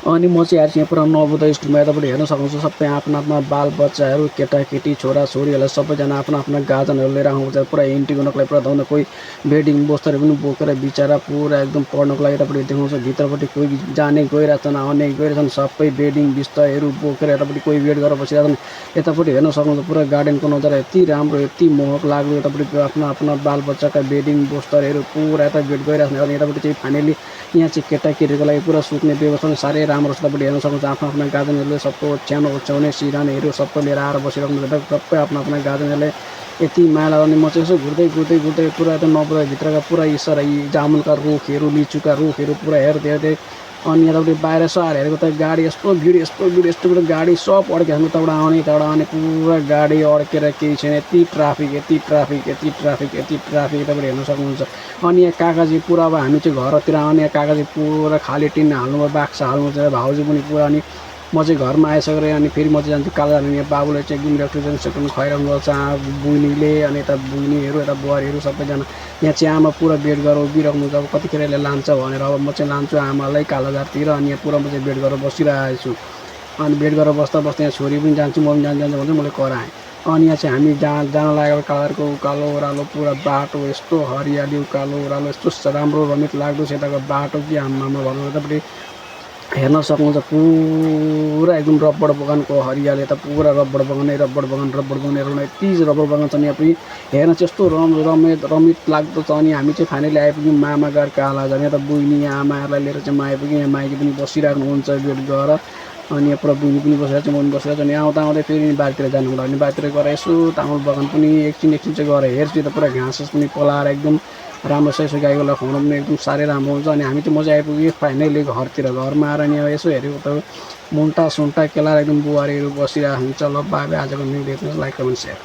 अनि म चाहिँ यहाँ पुरा नवोदय स्कुलमा यतापट्टि हेर्न सक्नुहुन्छ सबै आफ्ना बालबच्चाहरू केटाकेटी छोराछोरीहरूलाई सबैजना आफ्नो गार्जनहरू लिएर आउँछ पुरा इन्ट्री गर्नको लागि पुरा धाउन कोही बेडिङ बस्ताहरू पनि बोकेर बिचरा पुरा एकदम पढ्नको लागि यतापट्टि देखाउँछ भित्रपट्टि कोही जाने गइरहेछन् आउने गइरहेछन् सबै बेडिङ बिस्तारहरू बोकेर यतापट्टि कोही वेट गरेर बसिरहेछन् यतापट्टि हेर्न सक्नुहुन्छ पुरा गार्डनको नजारा यति राम्रो यति मोहक लाग्दो यतापट्टि आफ्ना बालबच्चाका बेडिङ बस्तारहरू पुरा यता वेट गरिरहेछन् अनि यतापट्टि चाहिँ फाइनली यहाँ चाहिँ केटाकेटीको लागि पुरा सुत्ने व्यवस्था पनि साह्रै राम्रो छ तपाईँले हेर्न सक्नुहुन्छ आफ्नो गार्जनहरूले सबै ओछ्याउनु ओछ्याउने सिरानीहरू सबै लिएर आएर बसिरहेको हुन्छ सबै आफ्नो गार्जनहरूले यति माया लाग्यो अनि म चाहिँ यसो घुर्दै पुरा त नवोदयभित्रका पुरा यी सारा यी जामुनका रुखहरू लिचुका रुखहरू पुरा हेर्दै अनि यतापट्टि बाहिर यसो आएर हेरेको त गाडी यस्तो भिड गाडी सब अड्केको यताबाट आउने पुरा गाडी अड्केर केही छैन यति ट्राफिक यतापट्टि हेर्न सक्नुहुन्छ अनि यहाँ काकाजी पुरा अब हामी चाहिँ घरतिर आउने यहाँ काकाजी पुरा खाली टिन हाल्नुभयो बाक्सा हाल्नु छ भाउजू पनि पुरा अनि म चाहिँ घरमा आइसकेर अनि फेरि म चाहिँ जान्छु काला जाने बाबुले चाहिँ एकदम रेफ्रिजरेसन खुवाइरहनु गर्छ बुइनीले अनि यता बुइनीहरू यता बुहारीहरू सबैजना यहाँ चाहिँ आमा पुरा वेट गरेर उभिराख्नुहुन्छ अब कतिखेर यसले लान्छ भनेर अब म चाहिँ लान्छु आमालाई कालाजारतिर अनि यहाँ पुरा म चाहिँ वेट गरेर बसिरहेको छु अनि वेट गरेर बस्दा यहाँ छोरी पनि जान्छु म पनि जान्छ भने मैले कराएँ अनि यहाँ चाहिँ हामी जान लागेको कालारको उकालो ओह्रालो पुरा बाटो यस्तो हरियाली उकालो ओह्रालो यस्तो राम्रो रमित लाग्दो छ यताको बाटो कि आमामा भन्नु यतापट्टि हेर्न सक्नुहुन्छ पुरा एकदम रबर बगानको हरियाली यता पुरा रबर बगानहरू यति रबर बगान छ यहाँ पनि हेर्न चाहिँ यस्तो रमित लाग्दो छ अनि हामी चाहिँ फाइनली आइपुग्यौँ मामा घर काला जाने यता बुइनी आमाहरूलाई लिएर चाहिँ म आइपुग्यौँ यहाँ माइकी पनि बसिराख्नुहुन्छ वेट गरेर अनि यहाँ पुरा बुइनी पनि बसिरहेको छ म पनि बसिरहेको छु अनि आउँदै फेरि बारीतिर जानु होला अनि बारीतिर गएर यसो तामुल बगान पनि एकछिन चाहिँ गएर हेर्छु त पुरा घाँस पनि पलाएर एकदम राम्रो छ यसो गाईको लागि खुवाउनु पनि एकदम साह्रै राम्रो हुन्छ अनि हामी चाहिँ म चाहिँ आइपुगेँ फाइनली घरमा आएर नि अब यसो हेरेको त मुन्टा सुन्टा केलाएर एकदम बुहारीहरू बसिरहेको हुन्छ ल बाबे आजको न्यु देख्नुहोस् लाइक कमेन्ट सेयर